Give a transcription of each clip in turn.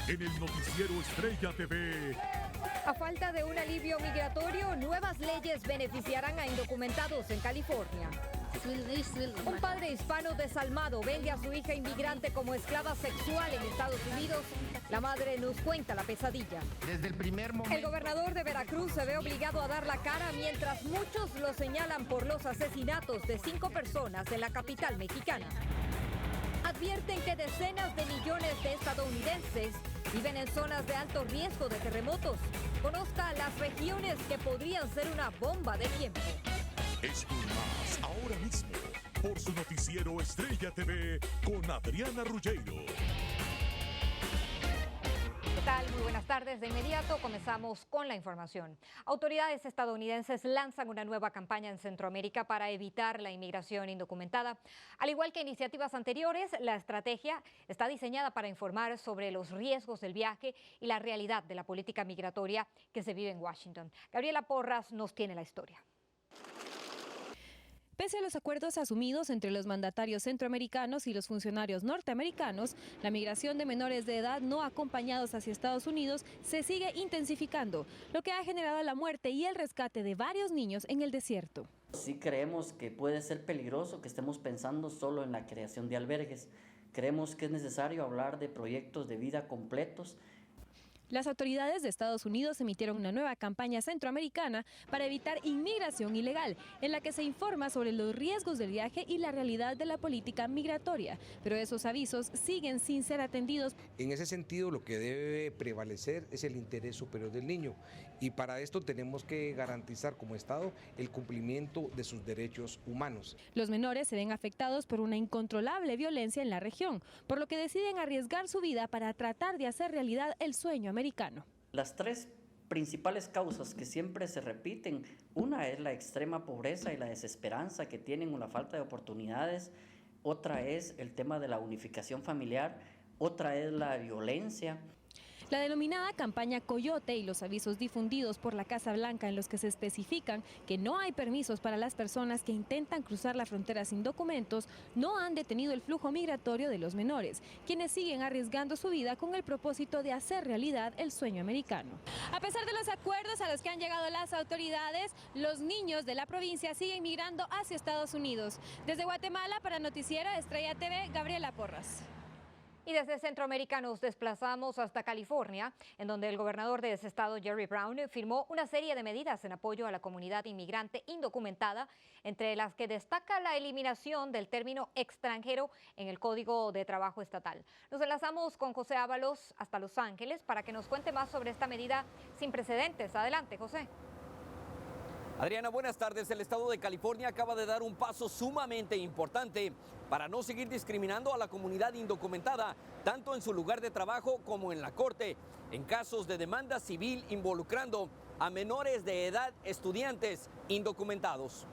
en el noticiero Estrella TV. A falta de un alivio migratorio, nuevas leyes beneficiarán a indocumentados en California. Un padre hispano desalmado vende a su hija inmigrante como esclava sexual en Estados Unidos. La madre nos cuenta la pesadilla. Desde el primer momento. El gobernador de Veracruz se ve obligado a dar la cara mientras muchos lo señalan por los asesinatos de 5 personas en la capital mexicana. Advierten que decenas de millones de estadounidenses viven en zonas de alto riesgo de terremotos. Conozca las regiones que podrían ser una bomba de tiempo. Esto y más ahora mismo por su noticiero Estrella TV con Adriana Ruggiero. ¿Qué tal? Muy buenas tardes. De inmediato comenzamos con la información. Autoridades estadounidenses lanzan una nueva campaña en Centroamérica para evitar la inmigración indocumentada. Al igual que iniciativas anteriores, la estrategia está diseñada para informar sobre los riesgos del viaje y la realidad de la política migratoria que se vive en Washington. Gabriela Porras nos tiene la historia. Pese a los acuerdos asumidos entre los mandatarios centroamericanos y los funcionarios norteamericanos, la migración de menores de edad no acompañados hacia Estados Unidos se sigue intensificando, lo que ha generado la muerte y el rescate de varios niños en el desierto. Sí creemos que puede ser peligroso que estemos pensando solo en la creación de albergues. Creemos que es necesario hablar de proyectos de vida completos. Las autoridades de Estados Unidos emitieron una nueva campaña centroamericana para evitar inmigración ilegal, en la que se informa sobre los riesgos del viaje y la realidad de la política migratoria. Pero esos avisos siguen sin ser atendidos. En ese sentido, lo que debe prevalecer es el interés superior del niño. Y para esto tenemos que garantizar como Estado el cumplimiento de sus derechos humanos. Los menores se ven afectados por una incontrolable violencia en la región, por lo que deciden arriesgar su vida para tratar de hacer realidad el sueño americano. Las 3 principales causas que siempre se repiten, una es la extrema pobreza y la desesperanza que tienen, una falta de oportunidades, otra es el tema de la unificación familiar, otra es la violencia. La denominada campaña Coyote y los avisos difundidos por la Casa Blanca en los que se especifican que no hay permisos para las personas que intentan cruzar la frontera sin documentos no han detenido el flujo migratorio de los menores, quienes siguen arriesgando su vida con el propósito de hacer realidad el sueño americano. A pesar de los acuerdos a los que han llegado las autoridades, los niños de la provincia siguen migrando hacia Estados Unidos. Desde Guatemala para Noticiero Estrella TV, Gabriela Porras. Y desde Centroamérica nos desplazamos hasta California, en donde el gobernador de ese estado, Jerry Brown, firmó una serie de medidas en apoyo a la comunidad inmigrante indocumentada, entre las que destaca la eliminación del término extranjero en el Código de Trabajo Estatal. Nos enlazamos con José Ábalos hasta Los Ángeles para que nos cuente más sobre esta medida sin precedentes. Adelante, José. Adriana, buenas tardes. El estado de California acaba de dar un paso sumamente importante para no seguir discriminando a la comunidad indocumentada, tanto en su lugar de trabajo como en la corte, en casos de demanda civil involucrando a menores de edad, estudiantes indocumentados.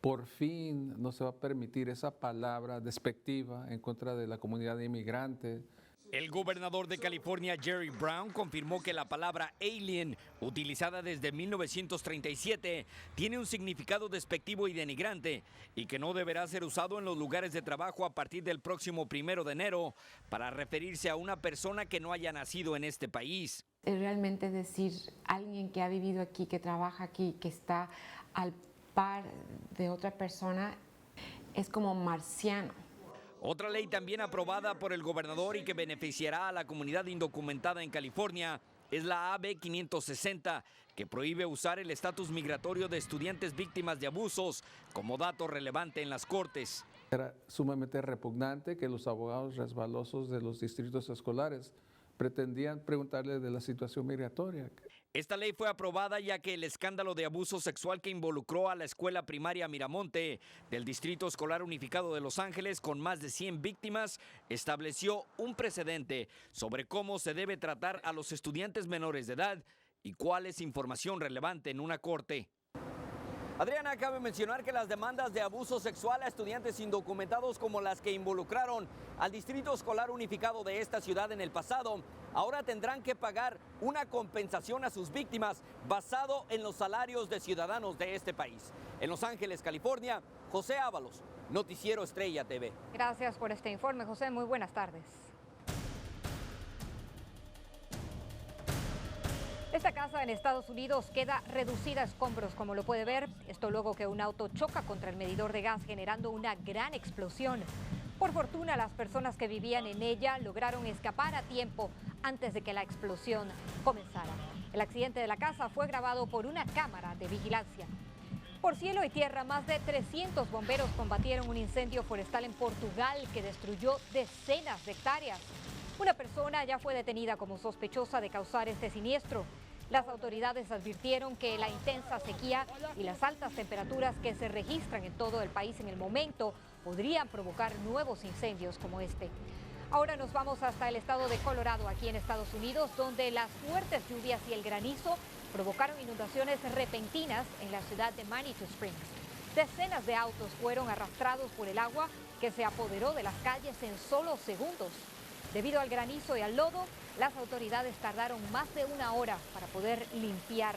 Por fin no se va a permitir esa palabra despectiva en contra de la comunidad inmigrante. El gobernador de California, Jerry Brown, confirmó que la palabra alien, utilizada desde 1937, tiene un significado despectivo y denigrante y que no deberá ser usado en los lugares de trabajo a partir del próximo 1 de enero para referirse a una persona que no haya nacido en este país. Realmente decir alguien que ha vivido aquí, que trabaja aquí, que está al par de otra persona, es como marciano. Otra ley también aprobada por el gobernador y que beneficiará a la comunidad indocumentada en California es la AB 560, que prohíbe usar el estatus migratorio de estudiantes víctimas de abusos como dato relevante en las cortes. Era sumamente repugnante que los abogados resbalosos de los distritos escolares pretendían preguntarle de la situación migratoria. Esta ley fue aprobada ya que el escándalo de abuso sexual que involucró a la escuela primaria Miramonte del Distrito Escolar Unificado de Los Ángeles con más de 100 víctimas estableció un precedente sobre cómo se debe tratar a los estudiantes menores de edad y cuál es información relevante en una corte. Adriana, cabe mencionar que las demandas de abuso sexual a estudiantes indocumentados como las que involucraron al Distrito Escolar Unificado de esta ciudad en el pasado, ahora tendrán que pagar una compensación a sus víctimas basado en los salarios de ciudadanos de este país. En Los Ángeles, California, José Ábalos, Noticiero Estrella TV. Gracias por este informe, José. Muy buenas tardes. Esta casa en Estados Unidos queda reducida a escombros, como lo puede ver. Esto luego que un auto choca contra el medidor de gas, generando una gran explosión. Por fortuna, las personas que vivían en ella lograron escapar a tiempo antes de que la explosión comenzara. El accidente de la casa fue grabado por una cámara de vigilancia. Por cielo y tierra, más de 300 bomberos combatieron un incendio forestal en Portugal que destruyó decenas de hectáreas. Una persona ya fue detenida como sospechosa de causar este siniestro. Las autoridades advirtieron que la intensa sequía y las altas temperaturas que se registran en todo el país en el momento podrían provocar nuevos incendios como este. Ahora nos vamos hasta el estado de Colorado, aquí en Estados Unidos, donde las fuertes lluvias y el granizo provocaron inundaciones repentinas en la ciudad de Manitou Springs. Decenas de autos fueron arrastrados por el agua que se apoderó de las calles en solo segundos. Debido al granizo y al lodo, las autoridades tardaron más de una hora para poder limpiar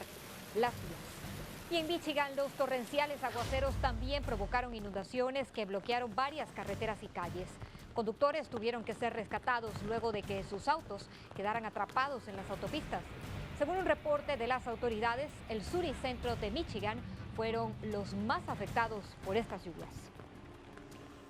las vías. Y en Michigan, los torrenciales aguaceros también provocaron inundaciones que bloquearon varias carreteras y calles. Conductores tuvieron que ser rescatados luego de que sus autos quedaran atrapados en las autopistas. Según un reporte de las autoridades, el sur y centro de Michigan fueron los más afectados por estas lluvias.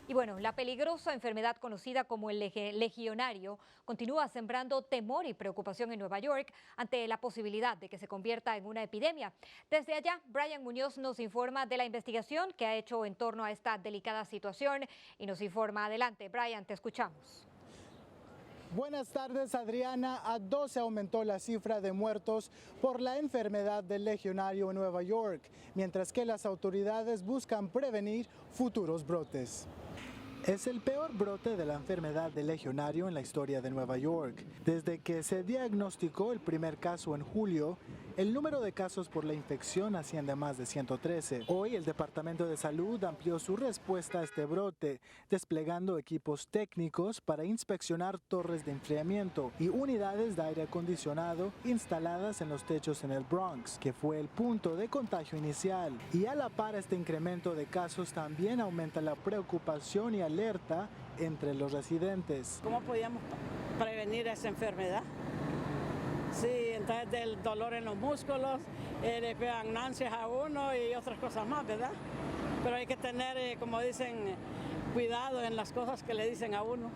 Y bueno, la peligrosa enfermedad conocida como el legionario continúa sembrando temor y preocupación en Nueva York ante la posibilidad de que se convierta en una epidemia. Desde allá, Brian Muñoz nos informa de la investigación que ha hecho en torno a esta delicada situación y nos informa. Adelante, Brian, te escuchamos. Buenas tardes, Adriana. A 12 aumentó la cifra de muertos por la enfermedad del legionario en Nueva York, mientras que las autoridades buscan prevenir futuros brotes. Es el peor brote de la enfermedad del legionario en la historia de Nueva York. Desde que se diagnosticó el primer caso en julio, el número de casos por la infección asciende a más de 113. Hoy el Departamento de Salud amplió su respuesta a este brote, desplegando equipos técnicos para inspeccionar torres de enfriamiento y unidades de aire acondicionado instaladas en los techos en el Bronx, que fue el punto de contagio inicial. Y a la par este incremento de casos también aumenta la preocupación y alerta entre los residentes. ¿Cómo podíamos prevenir esa enfermedad? Sí, entonces del dolor en los músculos, le pegan náuseas a uno y otras cosas más, ¿verdad? Pero hay que tener, como dicen, cuidado en las cosas que le dicen a uno.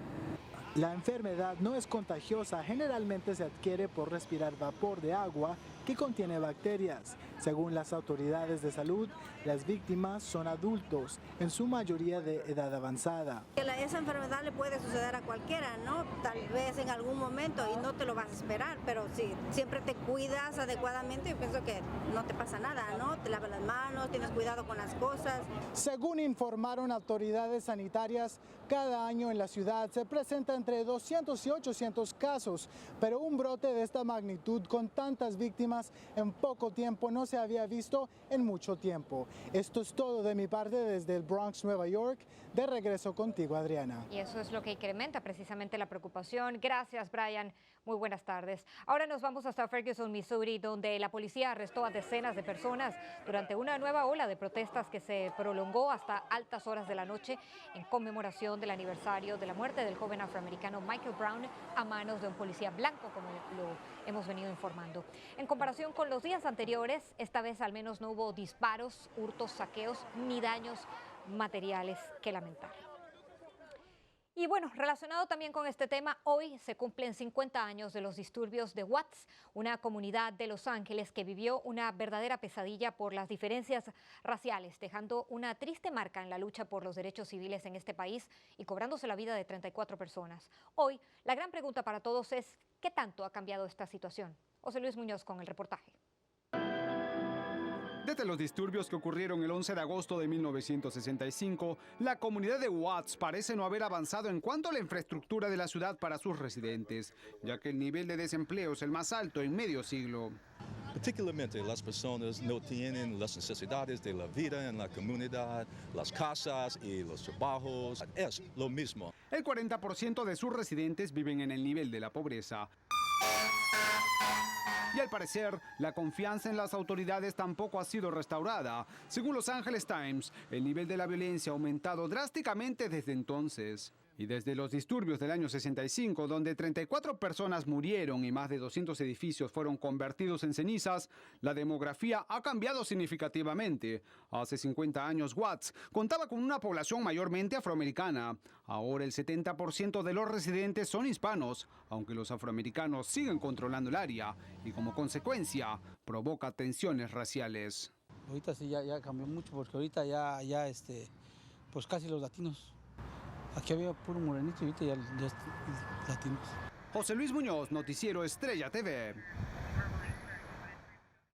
La enfermedad no es contagiosa, generalmente se adquiere por respirar vapor de agua que contiene bacterias. Según las autoridades de salud, las víctimas son adultos, en su mayoría de edad avanzada. Esa enfermedad le puede suceder a cualquiera, ¿no? Tal vez en algún momento y no te lo vas a esperar, pero si siempre te cuidas adecuadamente, yo pienso que no te pasa nada, ¿no? Te lavas las manos, tienes cuidado con las cosas. Según informaron autoridades sanitarias, cada año en la ciudad se presenta entre 200 y 800 casos, pero un brote de esta magnitud con tantas víctimas en poco tiempo no se había visto en mucho tiempo. Esto es todo de mi parte desde el Bronx, Nueva York. De regreso contigo, Adriana. Y eso es lo que incrementa precisamente la preocupación. Gracias, Brian. Muy buenas tardes. Ahora nos vamos hasta Ferguson, Missouri, donde la policía arrestó a decenas de personas durante una nueva ola de protestas que se prolongó hasta altas horas de la noche en conmemoración del aniversario de la muerte del joven afroamericano Michael Brown a manos de un policía blanco, como lo hemos venido informando. En comparación con los días anteriores, esta vez al menos no hubo disparos, hurtos, saqueos ni daños materiales que lamentar. Y bueno, relacionado también con este tema, hoy se cumplen 50 años de los disturbios de Watts, una comunidad de Los Ángeles que vivió una verdadera pesadilla por las diferencias raciales, dejando una triste marca en la lucha por los derechos civiles en este país y cobrándose la vida de 34 personas. Hoy, la gran pregunta para todos es, ¿qué tanto ha cambiado esta situación? José Luis Muñoz con el reportaje. Desde los disturbios que ocurrieron el 11 de agosto de 1965, la comunidad de Watts parece no haber avanzado en cuanto a la infraestructura de la ciudad para sus residentes, ya que el nivel de desempleo es el más alto en medio siglo. Particularmente las personas no tienen las necesidades de la vida en la comunidad, las casas y los trabajos, es lo mismo. El 40% de sus residentes viven en el nivel de la pobreza. Y al parecer, la confianza en las autoridades tampoco ha sido restaurada. Según Los Angeles Times, el nivel de la violencia ha aumentado drásticamente desde entonces. Y desde los disturbios del año 65, donde 34 personas murieron y más de 200 edificios fueron convertidos en cenizas, la demografía ha cambiado significativamente. Hace 50 años, Watts contaba con una población mayormente afroamericana. Ahora el 70% de los residentes son hispanos, aunque los afroamericanos siguen controlando el área y como consecuencia provoca tensiones raciales. Ahorita sí ya cambió mucho porque ahorita pues casi los latinos. Aquí había puro morenito y ahorita ya latinos. José Luis Muñoz, Noticiero Estrella TV.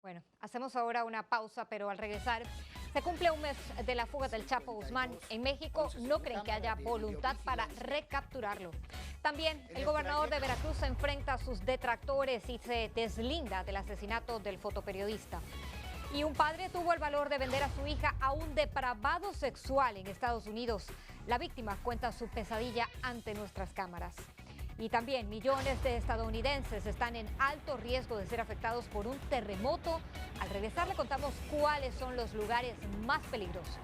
Bueno, hacemos ahora una pausa, pero al regresar se cumple un mes de la fuga del Chapo Guzmán. En México no creen que haya voluntad para recapturarlo. También el gobernador de Veracruz se enfrenta a sus detractores y se deslinda del asesinato del fotoperiodista. Y un padre tuvo el valor de vender a su hija a un depravado sexual en Estados Unidos. La víctima cuenta su pesadilla ante nuestras cámaras. Y también millones de estadounidenses están en alto riesgo de ser afectados por un terremoto. Al regresar le contamos cuáles son los lugares más peligrosos.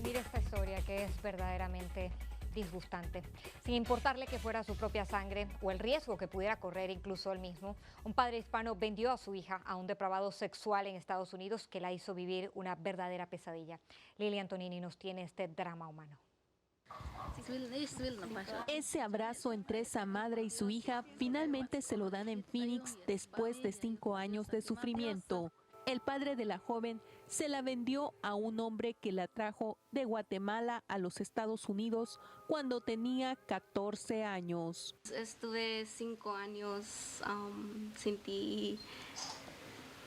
Mira esta historia que es verdaderamente disgustante. Sin importarle que fuera su propia sangre o el riesgo que pudiera correr incluso él mismo, un padre hispano vendió a su hija a un depravado sexual en Estados Unidos que la hizo vivir una verdadera pesadilla. Lili Antonini nos tiene este drama humano. Ese abrazo entre esa madre y su hija finalmente se lo dan en Phoenix después de 5 años de sufrimiento. El padre de la joven se la vendió a un hombre que la trajo de Guatemala a los Estados Unidos cuando tenía 14 años. Estuve 5 años sin ti.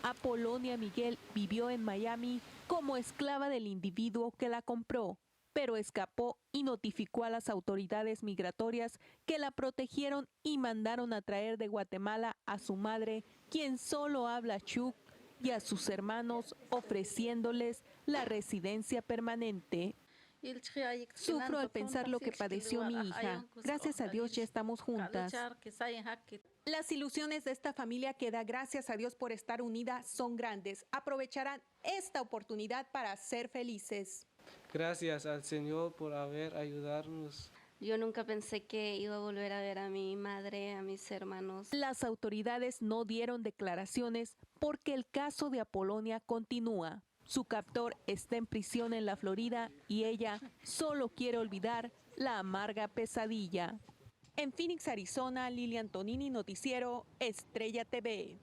Apolonia Miguel vivió en Miami como esclava del individuo que la compró, pero escapó y notificó a las autoridades migratorias que la protegieron y mandaron a traer de Guatemala a su madre, quien solo habla Chuuk, y a sus hermanos ofreciéndoles la residencia permanente. Sufro al pensar lo que padeció mi hija. Gracias a Dios ya estamos juntas. Las ilusiones de esta familia que da gracias a Dios por estar unida son grandes. Aprovecharán esta oportunidad para ser felices. Gracias al Señor por haber ayudarnos. Yo nunca pensé que iba a volver a ver a mi madre, a mis hermanos. Las autoridades no dieron declaraciones porque el caso de Apolonia continúa. Su captor está en prisión en la Florida y ella solo quiere olvidar la amarga pesadilla. En Phoenix, Arizona, Lili Antonini, Noticiero Estrella TV.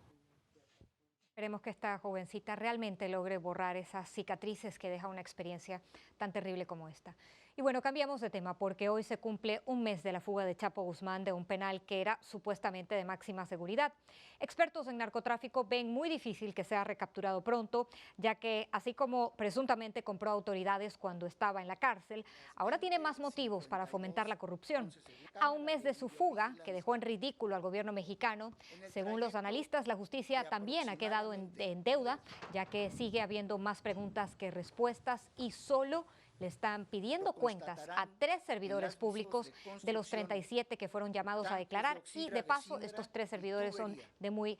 Esperemos que esta jovencita realmente logre borrar esas cicatrices que deja una experiencia tan terrible como esta. Y bueno, cambiamos de tema porque hoy se cumple un mes de la fuga de Chapo Guzmán de un penal que era supuestamente de máxima seguridad. Expertos en narcotráfico ven muy difícil que sea recapturado pronto, ya que así como presuntamente compró autoridades cuando estaba en la cárcel, ahora tiene más motivos para fomentar la corrupción. A un mes de su fuga, que dejó en ridículo al gobierno mexicano, según los analistas, la justicia también ha quedado en deuda, ya que sigue habiendo más preguntas que respuestas y solo le están pidiendo cuentas a 3 servidores públicos de los 37 que fueron llamados a declarar y de paso estos 3 servidores son de muy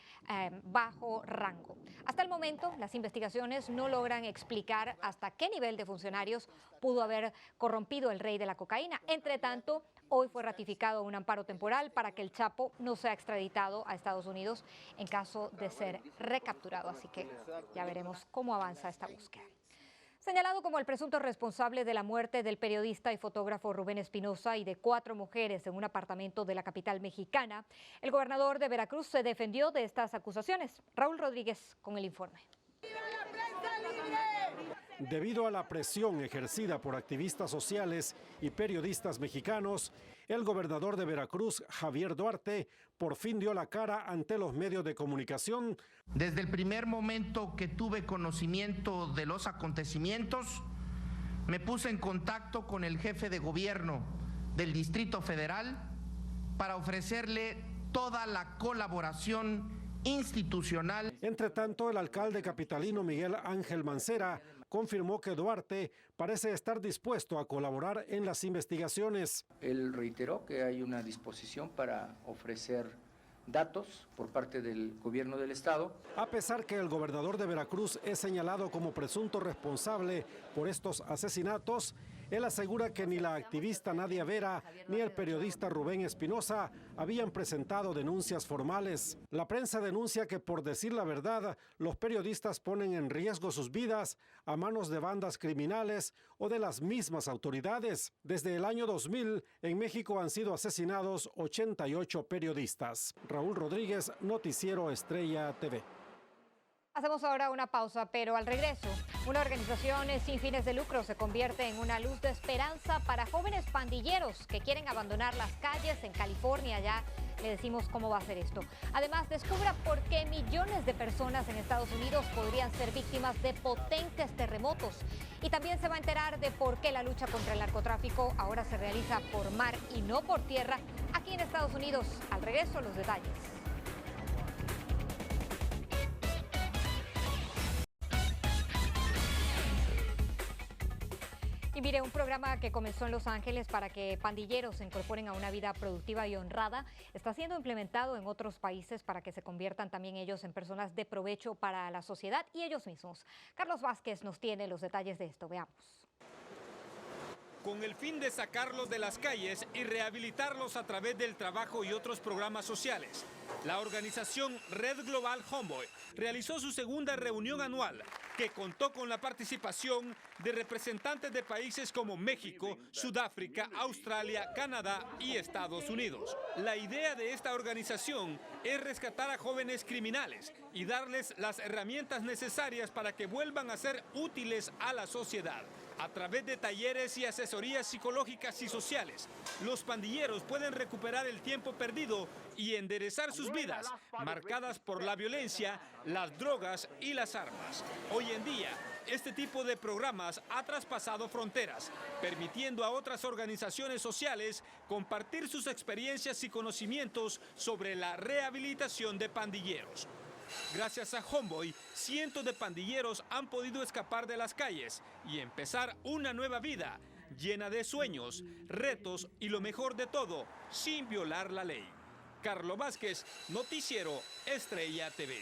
bajo rango. Hasta el momento las investigaciones no logran explicar hasta qué nivel de funcionarios pudo haber corrompido el rey de la cocaína. Entre tanto, hoy fue ratificado un amparo temporal para que el Chapo no sea extraditado a Estados Unidos en caso de ser recapturado, así que ya veremos cómo avanza esta búsqueda. Señalado como el presunto responsable de la muerte del periodista y fotógrafo Rubén Espinosa y de 4 mujeres en un apartamento de la capital mexicana, el gobernador de Veracruz se defendió de estas acusaciones. Raúl Rodríguez con el informe. Debido a la presión ejercida por activistas sociales y periodistas mexicanos, el gobernador de Veracruz, Javier Duarte, por fin dio la cara ante los medios de comunicación. Desde el primer momento que tuve conocimiento de los acontecimientos, me puse en contacto con el jefe de gobierno del Distrito Federal para ofrecerle toda la colaboración institucional. Entre tanto, el alcalde capitalino Miguel Ángel Mancera confirmó que Duarte parece estar dispuesto a colaborar en las investigaciones. Él reiteró que hay una disposición para ofrecer datos por parte del gobierno del estado. A pesar que el gobernador de Veracruz es señalado como presunto responsable por estos asesinatos, él asegura que ni la activista Nadia Vera ni el periodista Rubén Espinosa habían presentado denuncias formales. La prensa denuncia que, por decir la verdad, los periodistas ponen en riesgo sus vidas a manos de bandas criminales o de las mismas autoridades. Desde el año 2000, en México han sido asesinados 88 periodistas. Raúl Rodríguez, Noticiero Estrella TV. Hacemos ahora una pausa, pero al regreso, una organización sin fines de lucro se convierte en una luz de esperanza para jóvenes pandilleros que quieren abandonar las calles en California. Ya le decimos cómo va a ser esto. Además, descubra por qué millones de personas en Estados Unidos podrían ser víctimas de potentes terremotos. Y también se va a enterar de por qué la lucha contra el narcotráfico ahora se realiza por mar y no por tierra aquí en Estados Unidos. Al regreso, los detalles. Y mire, un programa que comenzó en Los Ángeles para que pandilleros se incorporen a una vida productiva y honrada está siendo implementado en otros países para que se conviertan también ellos en personas de provecho para la sociedad y ellos mismos. Carlos Vázquez nos tiene los detalles de esto. Veamos. Con el fin de sacarlos de las calles y rehabilitarlos a través del trabajo y otros programas sociales, la organización Red Global Homeboy realizó su segunda reunión anual, que contó con la participación de representantes de países como México, Sudáfrica, Australia, Canadá y Estados Unidos. La idea de esta organización es rescatar a jóvenes criminales y darles las herramientas necesarias para que vuelvan a ser útiles a la sociedad. A través de talleres y asesorías psicológicas y sociales, los pandilleros pueden recuperar el tiempo perdido y enderezar sus vidas, marcadas por la violencia, las drogas y las armas. Hoy en día, este tipo de programas ha traspasado fronteras, permitiendo a otras organizaciones sociales compartir sus experiencias y conocimientos sobre la rehabilitación de pandilleros. Gracias a Homeboy, cientos de pandilleros han podido escapar de las calles y empezar una nueva vida, llena de sueños, retos y lo mejor de todo, sin violar la ley. Carlos Vázquez, Noticiero Estrella TV.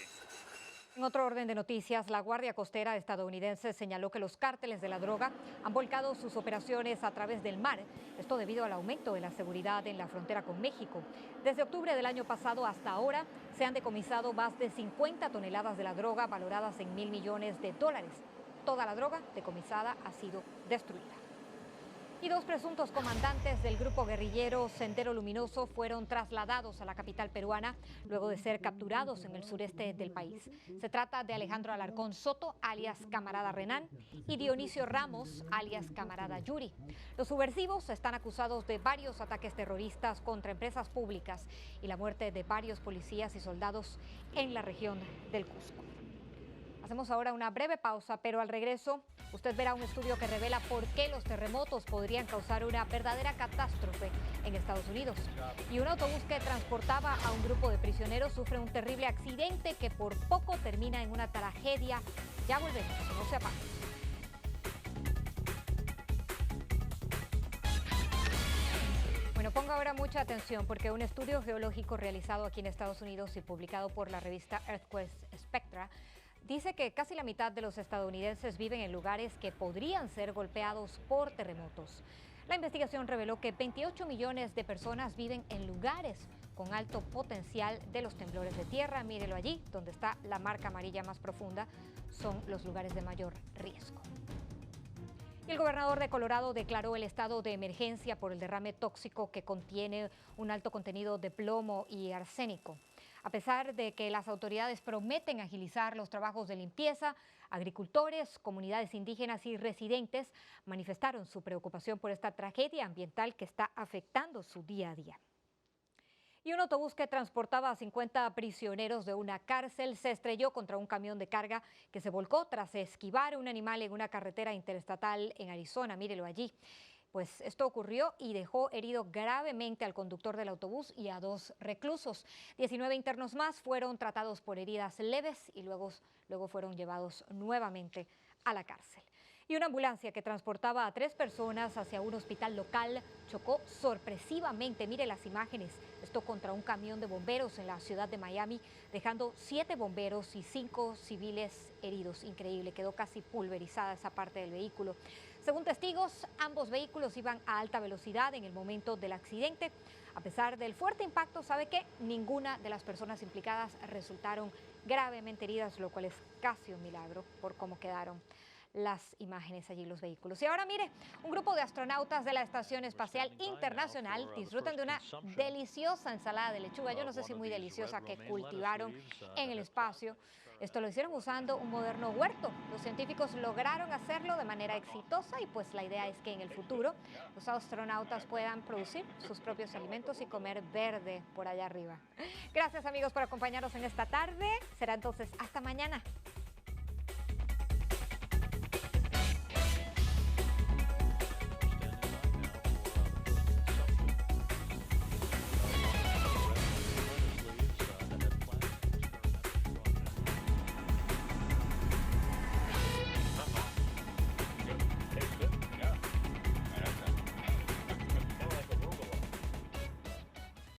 En otro orden de noticias, la Guardia Costera estadounidense señaló que los cárteles de la droga han volcado sus operaciones a través del mar. Esto debido al aumento de la seguridad en la frontera con México. Desde octubre del año pasado hasta ahora se han decomisado más de 50 toneladas de la droga valoradas en $1.000 millones. Toda la droga decomisada ha sido destruida. Y 2 presuntos comandantes del grupo guerrillero Sendero Luminoso fueron trasladados a la capital peruana luego de ser capturados en el sureste del país. Se trata de Alejandro Alarcón Soto, alias Camarada Renán, y Dionisio Ramos, alias Camarada Yuri. Los subversivos están acusados de varios ataques terroristas contra empresas públicas y la muerte de varios policías y soldados en la región del Cusco. Hacemos ahora una breve pausa, pero al regreso usted verá un estudio que revela por qué los terremotos podrían causar una verdadera catástrofe en Estados Unidos. Y un autobús que transportaba a un grupo de prisioneros sufre un terrible accidente que por poco termina en una tragedia. Ya volvemos, no se apague. Bueno, ponga ahora mucha atención porque un estudio geológico realizado aquí en Estados Unidos y publicado por la revista Earthquake Spectra dice que casi la mitad de los estadounidenses viven en lugares que podrían ser golpeados por terremotos. La investigación reveló que 28 millones de personas viven en lugares con alto potencial de los temblores de tierra. Mírelo allí, donde está la marca amarilla más profunda, son los lugares de mayor riesgo. Y el gobernador de Colorado declaró el estado de emergencia por el derrame tóxico que contiene un alto contenido de plomo y arsénico. A pesar de que las autoridades prometen agilizar los trabajos de limpieza, agricultores, comunidades indígenas y residentes manifestaron su preocupación por esta tragedia ambiental que está afectando su día a día. Y un autobús que transportaba a 50 prisioneros de una cárcel se estrelló contra un camión de carga que se volcó tras esquivar un animal en una carretera interestatal en Arizona. Mírelo allí. Pues esto ocurrió y dejó herido gravemente al conductor del autobús y a 2 reclusos. 19 internos más fueron tratados por heridas leves y luego fueron llevados nuevamente a la cárcel. Y una ambulancia que transportaba a 3 personas hacia un hospital local chocó sorpresivamente. Mire las imágenes. Esto esto contra un camión de bomberos en la ciudad de Miami, dejando 7 bomberos y 5 civiles heridos. Increíble, quedó casi pulverizada esa parte del vehículo. Según testigos, ambos vehículos iban a alta velocidad en el momento del accidente. A pesar del fuerte impacto, sabe que ninguna de las personas implicadas resultaron gravemente heridas, lo cual es casi un milagro por cómo quedaron las imágenes allí, los vehículos. Y ahora mire, un grupo de astronautas de la Estación Espacial Internacional disfrutan de una deliciosa ensalada de lechuga, yo no sé si muy deliciosa, que cultivaron en el espacio. Esto lo hicieron usando un moderno huerto. Los científicos lograron hacerlo de manera exitosa y pues la idea es que en el futuro los astronautas puedan producir sus propios alimentos y comer verde por allá arriba. Gracias amigos por acompañarnos en esta tarde. Será entonces hasta mañana.